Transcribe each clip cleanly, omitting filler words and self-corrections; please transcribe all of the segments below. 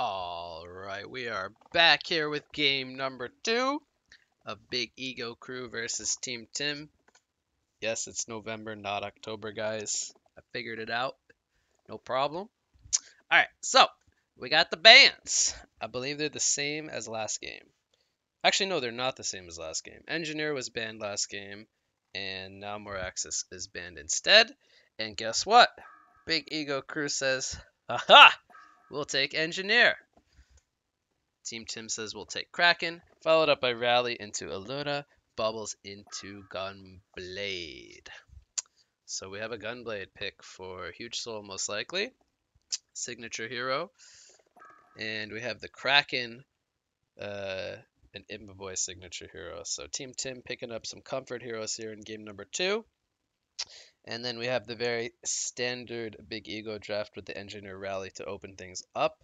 Alright, we are back here with game number 2 of Big Ego Crew versus Team Tim. Yes, it's November, not October, guys. I figured it out. No problem. Alright, so we got the bands. I believe they're the same as last game. Actually, no, they're not the same as last game. Engineer was banned last game, and now More Access is banned instead. And guess what? Big Ego Crew says, aha! We'll take Engineer. Team Tim says we'll take Kraken, followed up by Rally into Aluna, Bubbles into Gunblade. So we have a Gunblade pick for Huge Soul, most likely. Signature hero. And we have the Kraken, an Imba Boy signature hero. So Team Tim picking up some comfort heroes here in game number 2. And then we have the very standard Big Ego draft with the Engineer Rally to open things up.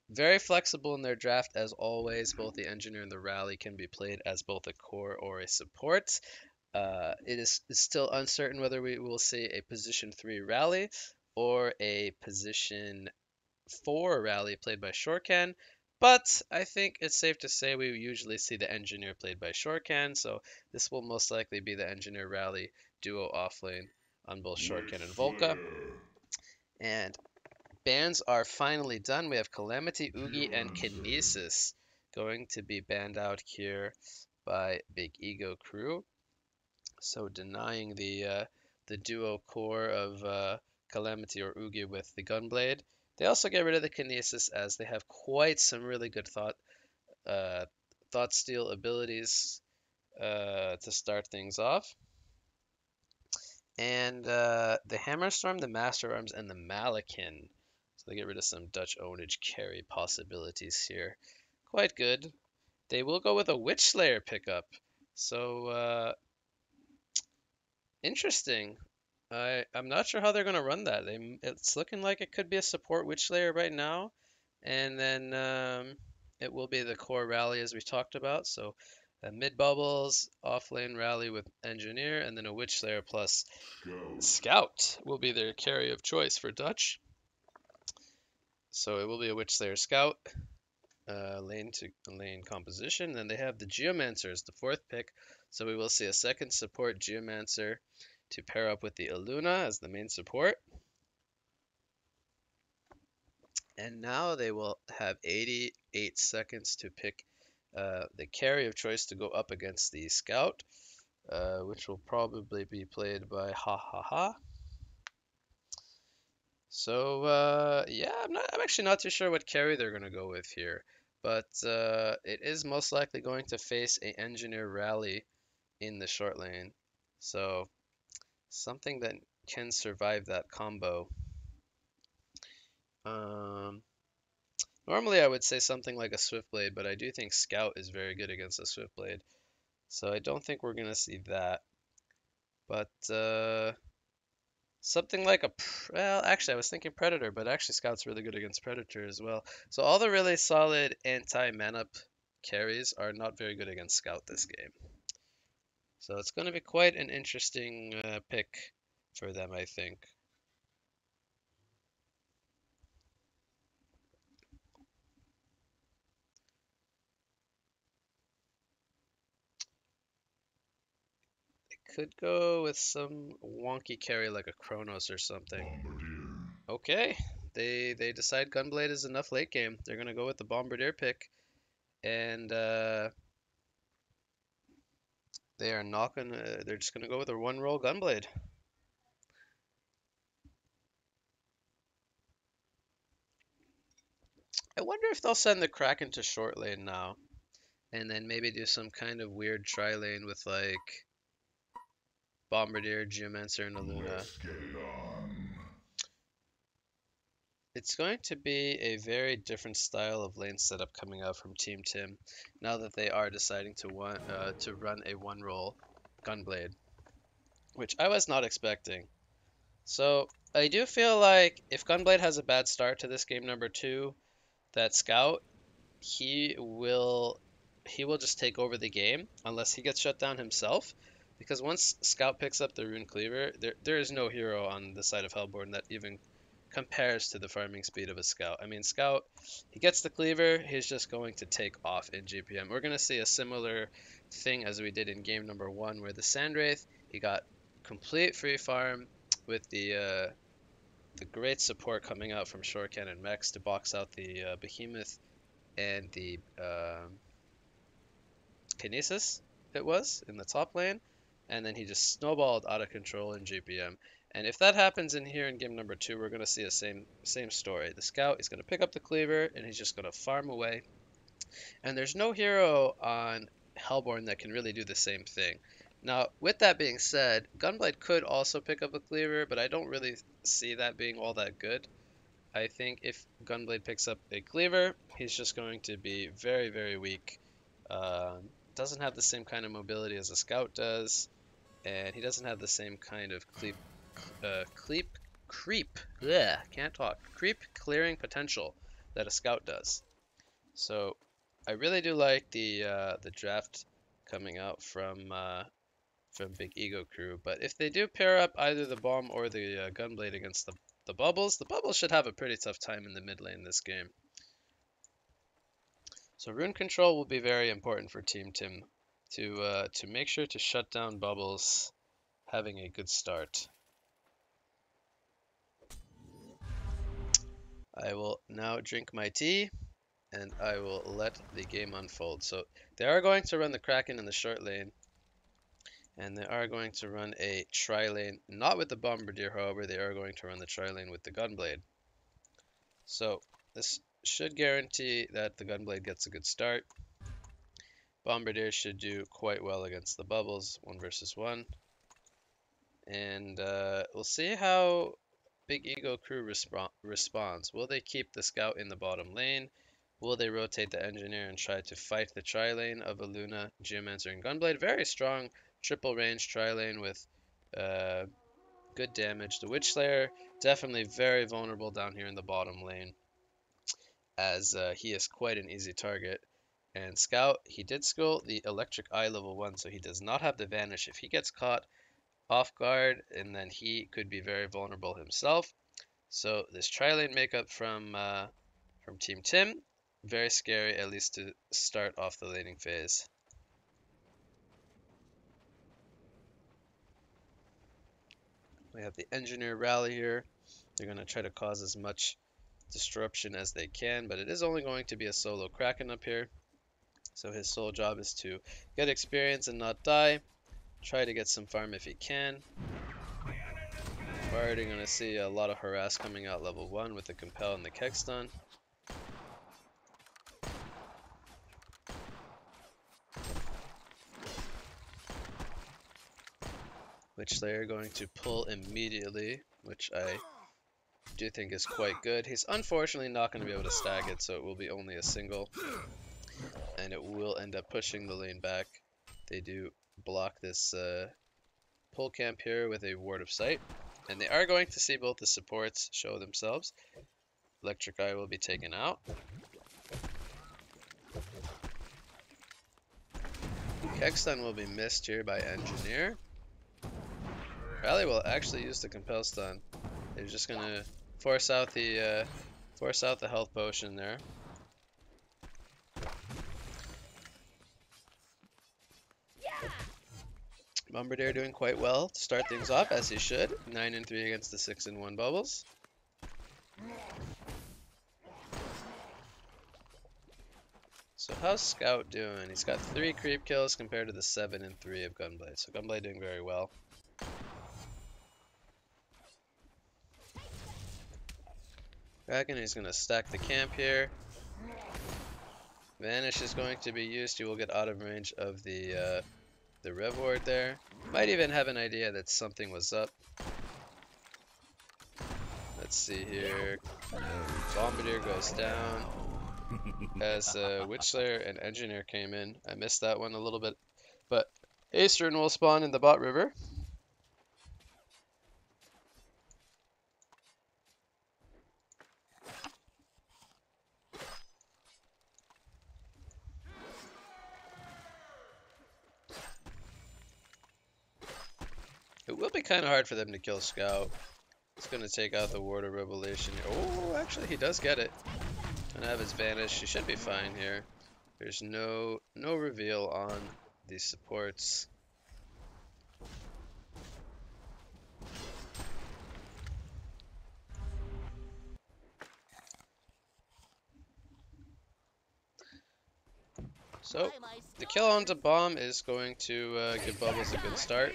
Very flexible in their draft as always. Both the Engineer and the Rally can be played as both a core or a support. It is still uncertain whether we will see a position 3 Rally or a position 4 Rally played by Shorcan. But I think it's safe to say we usually see the Engineer played by Shorcan, so this will most likely be the Engineer Rally duo offlane on both Shorcan and Volca. And bans are finally done. We have Calamity, Oogie, and Kinesis going to be banned out here by Big Ego Crew. So denying the duo core of Calamity or Oogie with the Gunblade. They also get rid of the Kinesis as they have quite some really good thought steal abilities to start things off. And the Hammerstorm, the Master Arms, and the Malakin. So they get rid of some Dutch ownage carry possibilities here. Quite good. They will go with a Witch Slayer pickup. So interesting. I'm not sure how they're going to run that. It's looking like it could be a support Witch Slayer right now. And then it will be the core Rally as we talked about. So mid bubbles, offlane Rally with Engineer, and then a Witch Slayer plus Scout will be their carry of choice for Dutch. So it will be a Witch Slayer Scout, lane to lane composition. Then they have the Geomancers, the 4th pick. So we will see a second support Geomancer to pair up with the Aluna as the main support. And now they will have 88 seconds to pick the carry of choice to go up against the Scout, which will probably be played by Ha Ha Ha. So yeah, I'm actually not too sure what carry they're gonna go with here, but it is most likely going to face a Engineer Rally in the short lane, so something that can survive that combo. Normally I would say something like a Swiftblade, but I do think Scout is very good against a Swiftblade, so I don't think we're gonna see that. But something like well, actually, I was thinking Predator, but actually Scout's really good against Predator as well. So all the really solid anti-man-up carries are not very good against Scout this game. So it's going to be quite an interesting pick for them, I think. Could go with some wonky carry like a Chronos or something. Okay, they decide Gunblade is enough late game. They're gonna go with the Bombardier pick, and they are not gonna. They're just gonna go with a one-roll Gunblade. I wonder if they'll send the Kraken to short lane now, and then maybe do some kind of weird tri lane with like Bombardier, Geomancer, and Aluna. It's going to be a very different style of lane setup coming out from Team Tim now that they are deciding to run a one-roll Gunblade, which I was not expecting. So I do feel like if Gunblade has a bad start to this game number 2, that Scout, he will just take over the game unless he gets shut down himself. Because once Scout picks up the Rune Cleaver, there is no hero on the side of Hellborn that even compares to the farming speed of a Scout. I mean, Scout, he gets the Cleaver, he's just going to take off in GPM. We're going to see a similar thing as we did in game number 1, where the Sandwraith, he got complete free farm with the great support coming out from Shore Cannon Mechs to box out the Behemoth and the Kinesis, it was, in the top lane. And then he just snowballed out of control in GPM. And if that happens in here in game number 2, we're going to see the same story. The Scout is going to pick up the Cleaver, and he's just going to farm away. And there's no hero on Hellborn that can really do the same thing. Now, with that being said, Gunblade could also pick up a Cleaver, but I don't really see that being all that good. I think if Gunblade picks up a Cleaver, he's just going to be very, very weak. Doesn't have the same kind of mobility as a Scout does, and he doesn't have the same kind of creep clearing potential that a Scout does. So I really do like the draft coming out from Big Ego Crew, but if they do pair up either the Bomb or the Gunblade against the Bubbles should have a pretty tough time in the mid lane this game. So rune control will be very important for Team Tim to make sure to shut down Bubbles having a good start. I will now drink my tea and I will let the game unfold. So they are going to run the Kraken in the short lane, and they are going to run a tri-lane, not with the Bombardier, however, they are going to run the tri-lane with the Gunblade. So this should guarantee that the Gunblade gets a good start. Bombardier should do quite well against the Bubbles, 1 versus 1. And we'll see how Big Ego Crew responds. Will they keep the Scout in the bottom lane? Will they rotate the Engineer and try to fight the tri-lane of a Luna, Geomancer, and Gunblade? Very strong triple range tri-lane with good damage. The Witch Slayer, definitely very vulnerable down here in the bottom lane, as he is quite an easy target. And Scout, he did skill the Electric Eye level 1, so he does not have the Vanish. If he gets caught off guard, and then he could be very vulnerable himself. So this tri-lane makeup from Team Tim, very scary, at least to start off the laning phase. We have the Engineer rally here. They're going to try to cause as much disruption as they can, but it is only going to be a solo Kraken up here. So his sole job is to get experience and not die. Try to get some farm if he can. We're already going to see a lot of harass coming out level 1 with the Compel and the Kegstun. Witch Slayer going to pull immediately, which I do think is quite good. He's unfortunately not going to be able to stag it, so it will be only a single. And it will end up pushing the lane back. They do block this pull camp here with a Ward of Sight. And they are going to see both the supports show themselves. Electric Eye will be taken out. Kegstun will be missed here by Engineer. Rally will actually use the Compel Stun. They're just gonna force out the health potion there. Bombardier doing quite well to start things off, as he should. 9-3 against the 6-1 Bubbles. So how's Scout doing? He's got 3 creep kills compared to the 7-3 of Gunblade. So Gunblade doing very well. Kraken, he's going to stack the camp here. Vanish is going to be used. He will get out of range of the Rev Ward there. Might even have an idea that something was up. Let's see here. Bombardier goes down as Witch Slayer and Engineer came in. I missed that one a little bit, but Aestrin will spawn in the bot river. It will be kind of hard for them to kill Scout. He's gonna take out the Ward of Revelation. Oh, actually he does get it. Gonna have his Vanish. He should be fine here. There's no reveal on these supports. So, the kill onto bomb is going to give Bubbles a good start.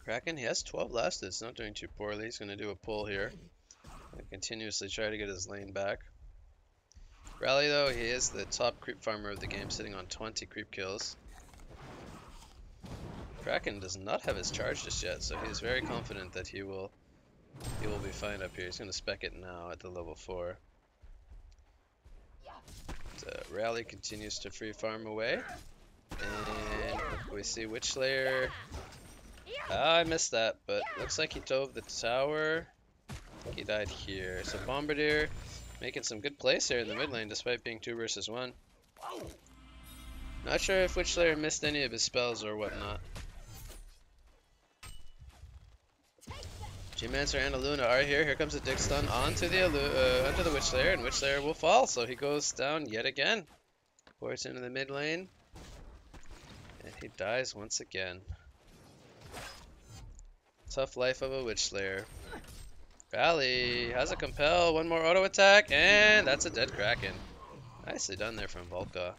Kraken, he has 12 lasted. It's not doing too poorly. He's going to do a pull here. And continuously try to get his lane back. Rally, though, he is the top creep farmer of the game, sitting on 20 creep kills. Kraken does not have his charge just yet, so he's very confident that he will be fine up here. He's going to spec it now at the level 4. Rally continues to free farm away. And we see Witch Slayer. I missed that, but looks like he dove the tower. I think he died here. So Bombardier making some good plays here in the mid lane despite being 2 versus 1. Not sure if Witch Slayer missed any of his spells or whatnot. G-Mancer and Aluna are here. Here comes a dig stun onto the Witch Slayer, and Witch Slayer will fall, so he goes down yet again. Ports into the mid lane, and he dies once again. Tough life of a Witch Slayer. Rally has a compel, one more auto attack, and that's a dead Kraken. Nicely done there from Volka.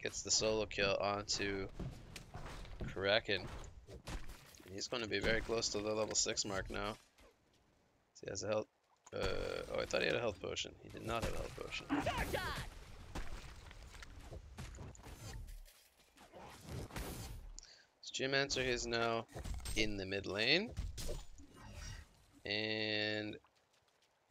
Gets the solo kill onto Kraken. And he's going to be very close to the level 6 mark now. So he has a health. Oh, I thought he had a health potion. He did not have a health potion. So Geomancer is now in the mid lane. And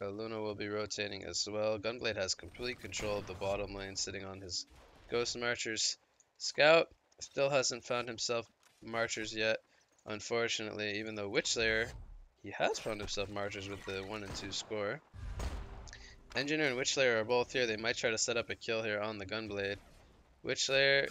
Luna will be rotating as well. Gunblade has complete control of the bottom lane, sitting on his Ghost Marchers. Scout still hasn't found himself Marchers yet, unfortunately, even though Witch Slayer, he has found himself Marchers with the 1 and 2 score. Engineer and Witch Slayer are both here. They might try to set up a kill here on the Gunblade. Witch Slayer,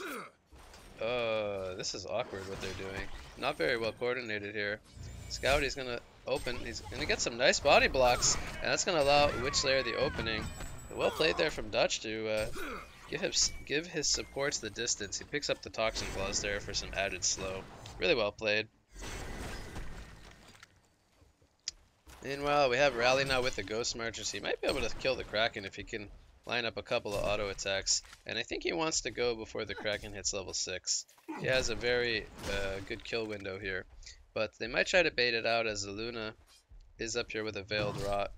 this is awkward what they're doing. Not very well coordinated here. Scout, he's gonna open. He's gonna get some nice body blocks, and that's gonna allow Witch Slayer the opening. Well played there from Dutch to give his supports the distance. He picks up the Toxin Claws there for some added slow. Really well played. Meanwhile, we have Rally now with the Ghost Marchers. He might be able to kill the Kraken if he can line up a couple of auto attacks. And I think he wants to go before the Kraken hits level 6. He has a very good kill window here. But they might try to bait it out as Luna is up here with a Veiled Rot.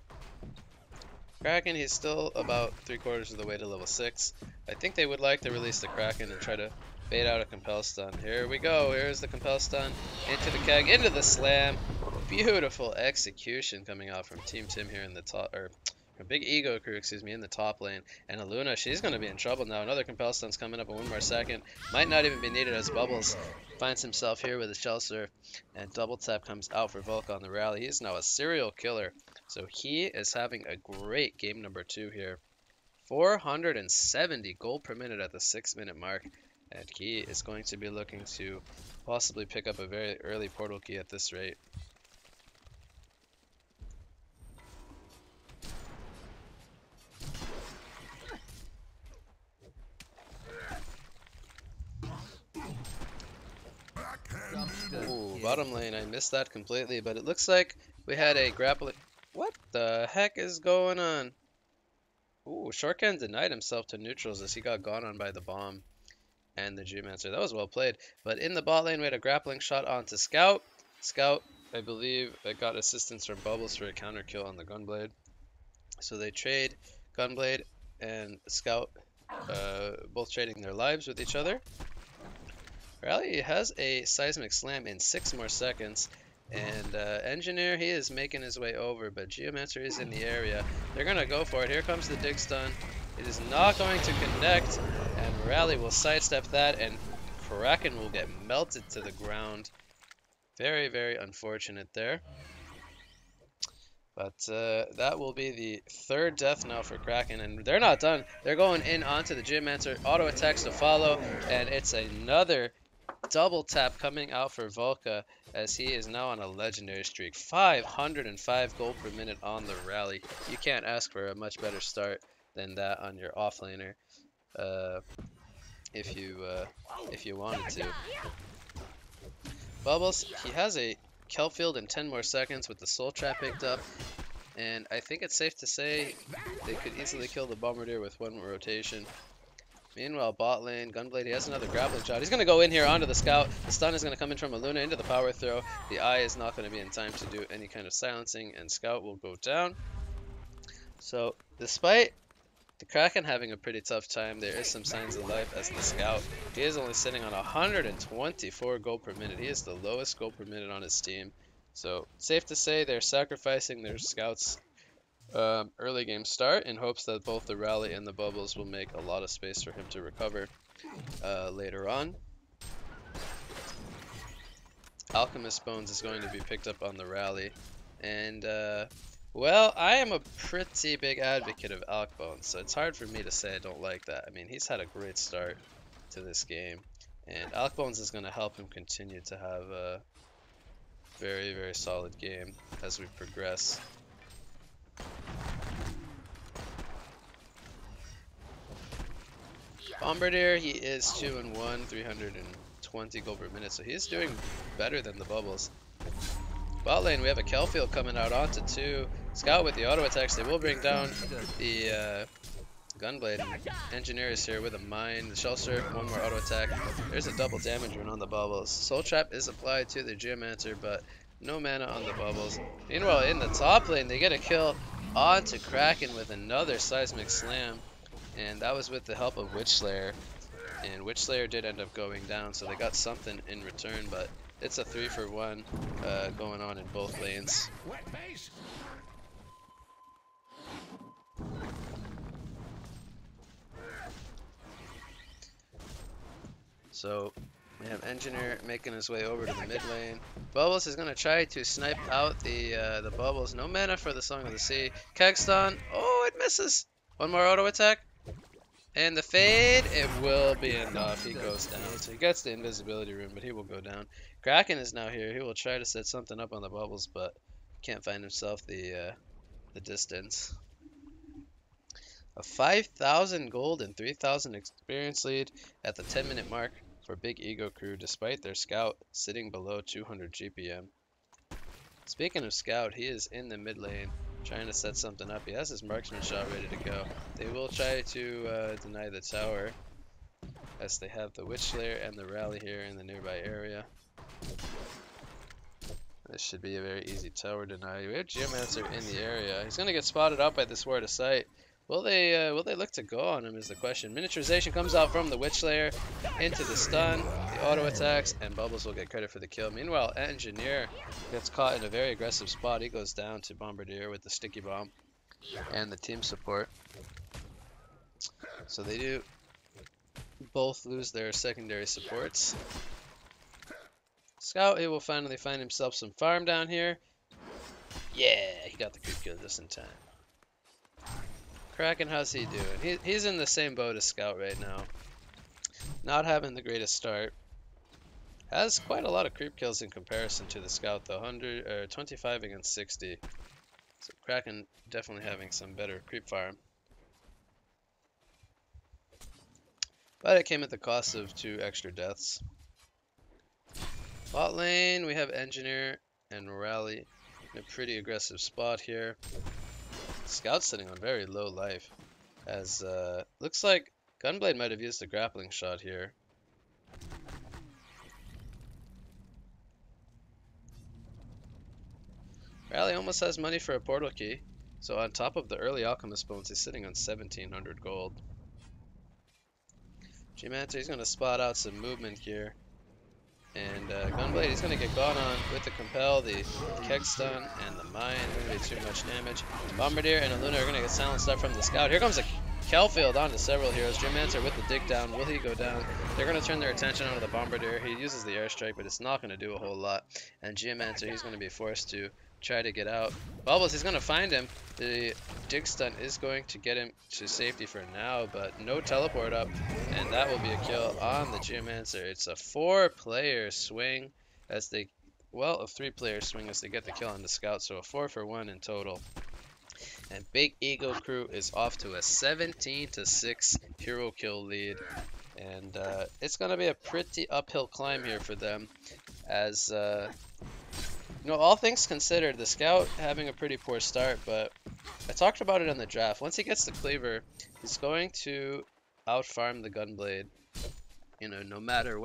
Kraken, he's still about 3/4 of the way to level 6. I think they would like to release the Kraken and try to bait out a Compel Stun. Here we go. Here's the Compel Stun. Into the keg, into the slam. Beautiful execution coming out from Team Tim here in the top, or from Big Ego Crew, excuse me, in the top lane. And Aluna, she's going to be in trouble now. Another Compel Stun's coming up in 1 more second. Might not even be needed as Bubbles finds himself here with a Shell Surf. And double tap comes out for Volk on the rally. He's now a serial killer. So he is having a great game number 2 here. 470 gold per minute at the 6-minute mark. And he is going to be looking to possibly pick up a very early portal key at this rate. Ooh, bottom lane, I missed that completely, but it looks like we had a grappling. What the heck is going on? Ooh, Shortcan denied himself to neutrals as he got gone on by the bomb and the Geomancer. That was well played. But in the bot lane, we had a grappling shot onto Scout. Scout, I believe, got assistance from Bubbles for a counter kill on the Gunblade. So they trade Gunblade and Scout, both trading their lives with each other. Rally has a Seismic Slam in 6 more seconds. And Engineer, he is making his way over, but Geomancer is in the area. They're going to go for it. Here comes the dig stun. It is not going to connect, and Rally will sidestep that, and Kraken will get melted to the ground. Very, very unfortunate there. But that will be the third death now for Kraken, and they're not done. They're going in onto the Geomancer. Auto attacks to follow, and it's another double tap coming out for Volka as he is now on a legendary streak. 505 gold per minute on the rally. You can't ask for a much better start than that on your offlaner if you wanted to. Bubbles, he has a kelp field in 10 more seconds with the soul trap picked up, and I think it's safe to say they could easily kill the Bombardier with one more rotation. Meanwhile, bot lane, Gunblade, he has another grappling shot. He's going to go in here onto the scout. The stun is going to come in from a Luna into the power throw. The eye is not going to be in time to do any kind of silencing, and scout will go down. So, despite the Kraken having a pretty tough time, there is some signs of life as the scout. He is only sitting on 124 gold per minute. He is the lowest gold per minute on his team. So, safe to say they're sacrificing their scouts early game start in hopes that both the rally and the bubbles will make a lot of space for him to recover later on. Alchemist Bones is going to be picked up on the rally, and well, I am a pretty big advocate of Alch Bones, so it's hard for me to say I don't like that. I mean, he's had a great start to this game, and Alch Bones is going to help him continue to have a very, very solid game as we progress. Bombardier, he is 2-1, 320 gold per minute, so he's doing better than the bubbles. Bot lane, we have a Kelfield coming out onto 2. Scout with the auto attacks, they will bring down the Gunblade. Engineer is here with a mine. The Shell Surf, one more auto attack. There's a double damage rune on the bubbles. Soul Trap is applied to the Geomancer, but no mana on the bubbles. Meanwhile, in the top lane, they get a kill onto Kraken with another Seismic Slam. And that was with the help of Witch Slayer. And Witch Slayer did end up going down, so they got something in return, but it's a 3-for-1 going on in both lanes. So we have Engineer making his way over to the mid lane. Bubbles is going to try to snipe out the bubbles. No mana for the Song of the Sea. Kegston, oh, it misses. One more auto attack. And the fade, it will be enough. He goes down. So he gets the invisibility rune, but he will go down. Kraken is now here. He will try to set something up on the bubbles, but can't find himself the distance. A 5,000 gold and 3,000 experience lead at the 10-minute mark for Big Ego Crew, despite their scout sitting below 200 GPM. Speaking of scout, he is in the mid lane, trying to set something up. He has his marksman shot ready to go. They will try to deny the tower, as they have the Witch Slayer and the rally here in the nearby area. This should be a very easy tower deny. We have Geomancer in the area. He's going to get spotted out by this Ward of Sight. Will they look to go on him is the question. Miniaturization comes out from the Witch Slayer into the stun, the auto attacks, and Bubbles will get credit for the kill. Meanwhile, Engineer gets caught in a very aggressive spot. He goes down to Bombardier with the Sticky Bomb and the team support. So they do both lose their secondary supports. Scout, he will finally find himself some farm down here. Yeah, he got the creep kill just in time. Kraken, how's he doing? He's in the same boat as Scout right now. Not having the greatest start. Has quite a lot of creep kills in comparison to the Scout though. 25 against 60. So Kraken definitely having some better creep farm. But it came at the cost of 2 extra deaths. Bot lane, we have Engineer and Rally in a pretty aggressive spot here. Scout's sitting on very low life, as looks like Gunblade might have used a grappling shot here. Rally almost has money for a portal key, so on top of the early Alchemist Bones, he's sitting on 1,700 gold. Geomancer, he's going to spot out some movement here. And Gunblade, he's going to get gone on with the Compel, the Keg Stun, and the Mine. Going to be too much damage. Bombardier and a Luna are going to get silenced up from the Scout. Here comes a Kelfield onto several heroes. Geomancer with the dig down. Will he go down? They're going to turn their attention onto the Bombardier. He uses the airstrike, but it's not going to do a whole lot. And Geomancer, he's going to be forced to try to get out. Bubbles, he's going to find him. The dig stun is going to get him to safety for now, but no teleport up, and that will be a kill on the Geomancer. It's a 4-player swing as they, well, a 3-player swing as they get the kill on the Scout, so a 4-for-1 in total. And Big Ego Crew is off to a 17-6 hero kill lead, and it's going to be a pretty uphill climb here for them, as you know, all things considered, the Scout having a pretty poor start, but I talked about it in the draft. Once he gets the Cleaver, he's going to outfarm the Gunblade. You know, no matter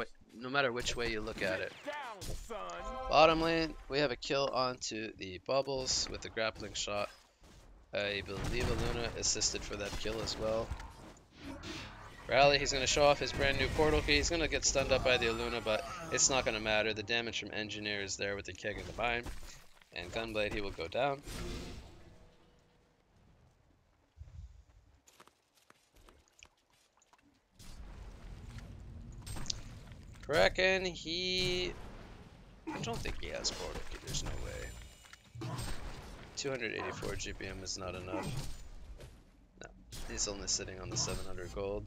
which way you look at it. Bottom lane, we have a kill onto the Bubbles with the grappling shot. I believe Aluna assisted for that kill as well. Rally, he's going to show off his brand new portal key. He's going to get stunned up by the Aluna, but it's not going to matter. The damage from Engineer is there with the keg and the bind. And Gunblade, he will go down. Kraken, I don't think he has portal key. There's no way. 284 GPM is not enough. No, he's only sitting on the 700 gold.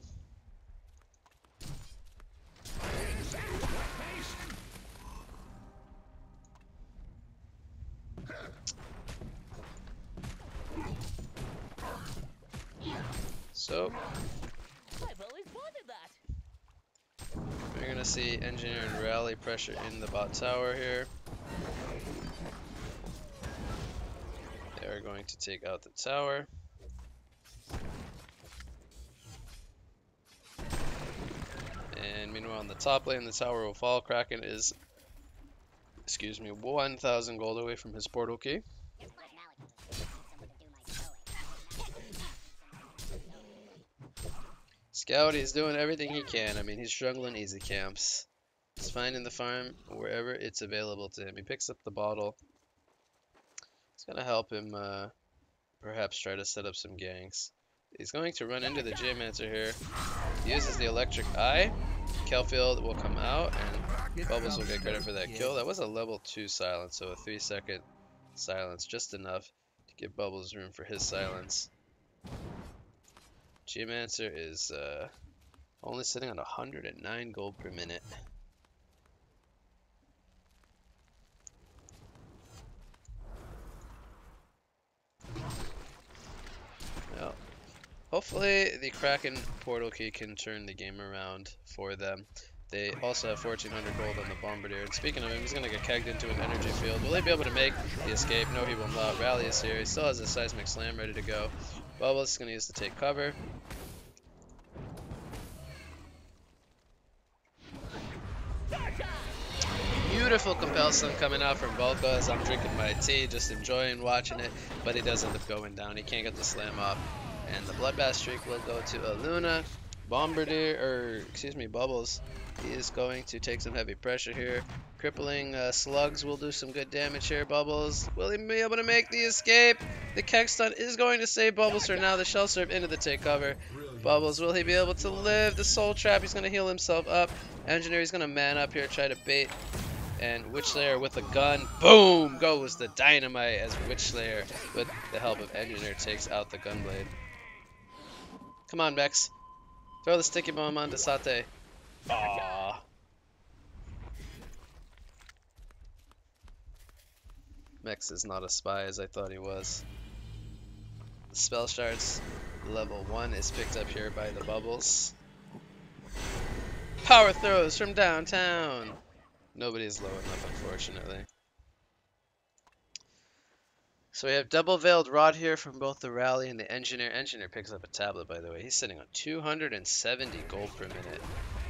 So, we're gonna see Engineer and Rally pressure in the bot tower here. They are going to take out the tower. And meanwhile, on the top lane, the tower will fall. Kraken is, 1,000 gold away from his portal key. Scout, he's doing everything he can. I mean, he's struggling easy camps. He's finding the farm wherever it's available to him. He picks up the bottle. It's going to help him perhaps try to set up some ganks. He's going to run into the Geomancer here. He uses the electric eye. Kelfield will come out, and Bubbles will get credit for that kill. That was a level 2 silence, so a 3-second silence, just enough to give Bubbles room for his silence. Geomancer is only sitting on 109 gold per minute. Well, hopefully the Kraken portal key can turn the game around for them. They also have 1,400 gold on the Bombardier. And speaking of him, he's going to get kegged into an energy field. Will he be able to make the escape? No, he will not. Rally is here. He still has a seismic slam ready to go. Bubbles is going to use to take cover. Beautiful Compel Stun coming out from Volko as I'm drinking my tea, just enjoying watching it, but he does end up going down. He can't get the slam off. And the Bloodbath streak will go to Aluna. Bubbles. He is going to take some heavy pressure here. Crippling slugs will do some good damage here. Bubbles, will he be able to make the escape? The keg stun is going to save Bubbles for now. The shell serve into the take cover. Bubbles, will he be able to live? The soul trap, he's going to heal himself up. Engineer, he's going to man up here, try to bait. And Witchlayer with a gun, boom, goes the dynamite as Witchlayer, with the help of Engineer, takes out the Gunblade. Come on, Mex. Throw the sticky bomb onto Sate. Aww. Mex is not a spy as I thought he was. The spell shards, level 1 is picked up here by the Bubbles. Power throws from downtown. Nobody's low enough, unfortunately. So we have double veiled rod here from both the Rally and the Engineer. Engineer picks up a tablet, by the way. He's sitting on 270 gold per minute.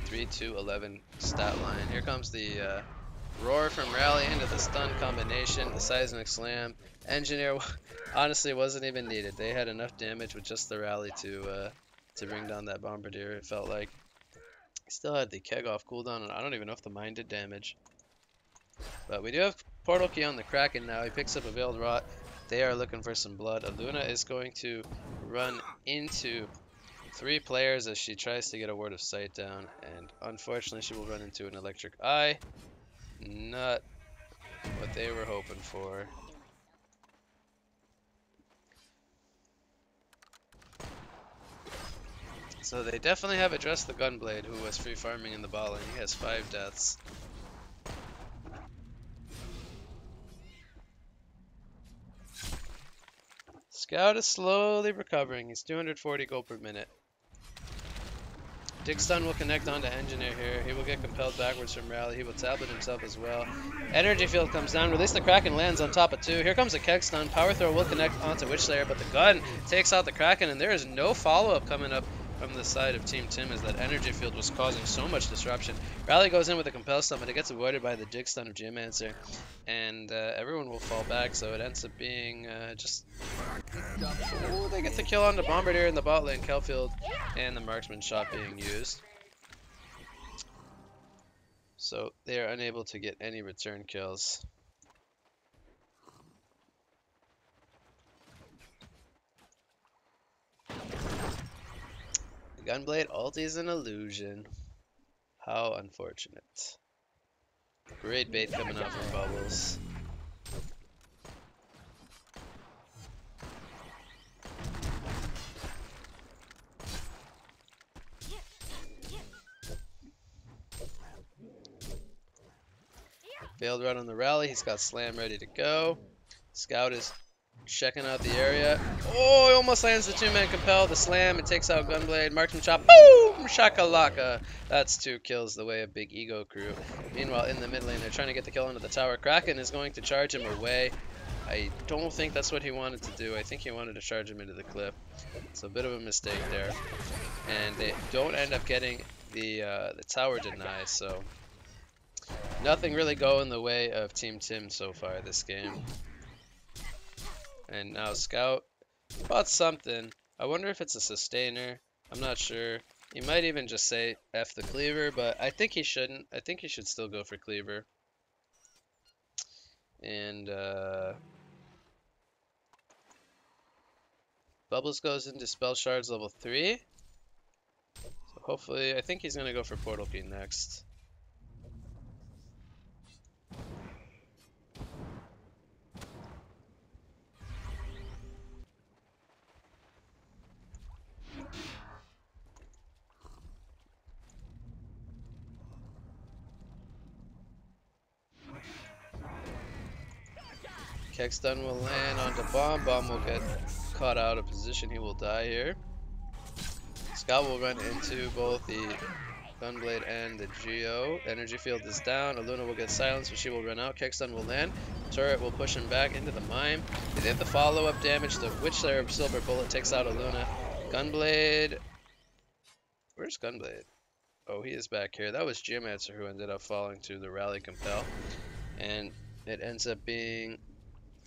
3-2-11 stat line. Here comes the roar from Rally into the stun combination, the seismic slam. Engineer honestly wasn't even needed. They had enough damage with just the Rally to bring down that Bombardier, it felt like. He still had the keg off cooldown, and I don't even know if the mine did damage. But we do have portal key on the Kraken now. He picks up a veiled rot. They are looking for some blood. Aluna is going to run into 3 players as she tries to get a word of sight down, and unfortunately she will run into an electric eye. Not what they were hoping for. So they definitely have addressed the Gunblade, who was free farming in the bot lane. He has 5 deaths. Scout is slowly recovering. He's 240 gold per minute. Dig Stun will connect onto Engineer here. He will get compelled backwards from Rally. He will tablet himself as well. Energy Field comes down. Release the Kraken, lands on top of 2. Here comes a Keg Stun. Power Throw will connect onto Witch Slayer, but the gun takes out the Kraken, and there is no follow-up coming up from the side of Team Tim, as that Energy Field was causing so much disruption. Rally goes in with a Compel Stun, but it gets avoided by the Dig Stun of Geomancer, and everyone will fall back, so it ends up being just... Ooh, they get the kill on the Bombardier in the bot lane, Kelfield, and the Marksman shot being used. So they are unable to get any return kills. Gunblade ult is an illusion. How unfortunate. Great bait coming out from Bubbles. Failed run on the Rally. He's got Slam ready to go. Scout is checking out the area. Oh, he almost lands the 2-man compel. The Slam, it takes out Gunblade. Marksman chop. Boom! Shakalaka. That's 2 kills the way of Big Ego Crew. Meanwhile, in the mid lane, they're trying to get the kill onto the tower. Kraken is going to charge him away. I don't think that's what he wanted to do. I think he wanted to charge him into the cliff. It's a bit of a mistake there. And they don't end up getting the tower deny, so... Nothing really going the way of Team Tim so far this game. And now Scout bought something. I wonder if it's a sustainer. I'm not sure. He might even just say F the cleaver, but I think he shouldn't. I think he should still go for cleaver. And Bubbles goes into Spell Shards level 3. So hopefully, I think he's going to go for Portal Key next. Keg Stun will land onto Bomb. Bomb will get caught out of position. He will die here. Scout will run into both the Gunblade and the Geo. Energy Field is down. Aluna will get silenced, but she will run out. Keg Stun will land. Turret will push him back into the mine. They get the follow-up damage. The Witch Slayer of Silver Bullet takes out Aluna. Gunblade... Where's Gunblade? Oh, he is back here. That was Geomancer who ended up falling to the Rally Compel. And it ends up being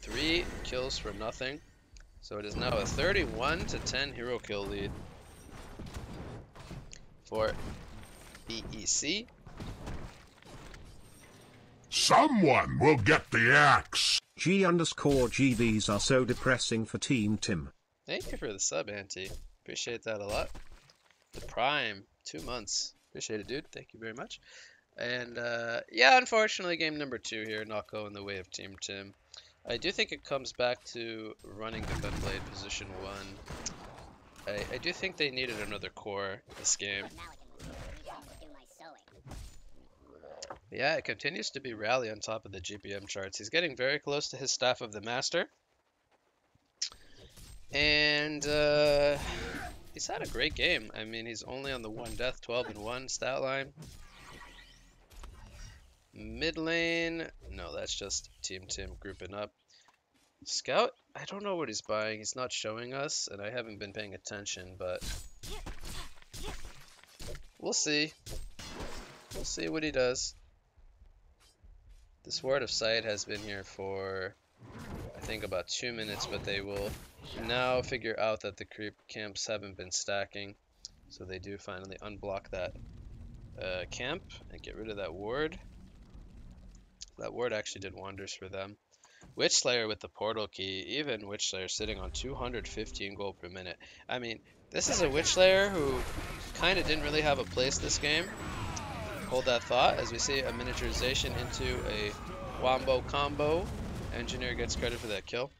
3 kills for nothing. So it is now a 31-10 hero kill lead for BEC. Someone will get the axe. G_G, these are so depressing for Team Tim. Thank you for the sub, Auntie. Appreciate that a lot. The Prime, 2 months. Appreciate it, dude. Thank you very much. And yeah, unfortunately, game number 2 here, not going the way of Team Tim. I do think it comes back to running the Gunblade position 1. I do think they needed another core this game. Yeah, it continues to be Rally on top of the GPM charts. He's getting very close to his Staff of the Master. And he's had a great game. I mean, he's only on the 1 death, 12-1 stat line. Mid lane, no, that's just Team Tim grouping up. Scout, I don't know what he's buying. He's not showing us, and I haven't been paying attention, but we'll see. We'll see what he does. The Sword of Sight has been here for, I think, about 2 minutes, but they will now figure out that the creep camps haven't been stacking. So they do finally unblock that camp and get rid of that ward. That ward actually did wonders for them. Witch Slayer with the portal key, even Witch Slayer sitting on 215 gold per minute. I mean, this is a Witch Slayer who kind of didn't really have a place this game. Hold that thought as we see a miniaturization into a Wombo combo. Engineer gets credit for that kill.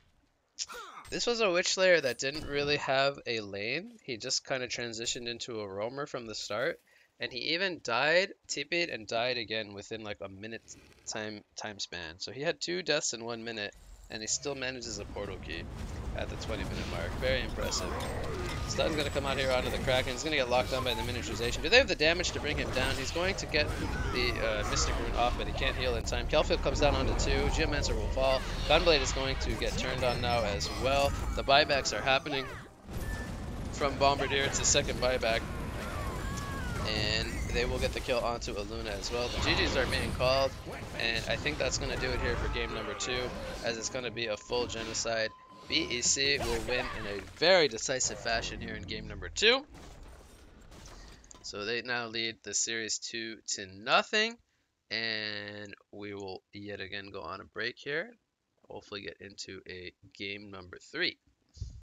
This was a Witch Slayer that didn't really have a lane. He just kind of transitioned into a roamer from the start. And he even died, TP'd, and died again within like a minute time span. So he had 2 deaths in 1 minute, and he still manages a portal key at the 20-minute mark. Very impressive. Stun's going to come out here onto the Kraken. He's going to get locked on by the miniaturization. Do they have the damage to bring him down? He's going to get the Mystic Rune off, but he can't heal in time. Kelfield comes down onto 2. Geomancer will fall. Gunblade is going to get turned on now as well. The buybacks are happening from Bombardier. It's his second buyback. And they will get the kill onto Aluna as well. The GGs are being called, and I think that's going to do it here for game number 2, as it's going to be a full genocide. BEC will win in a very decisive fashion here in game number 2. So they now lead the series 2-0, and we will yet again go on a break here. Hopefully get into a game number 3.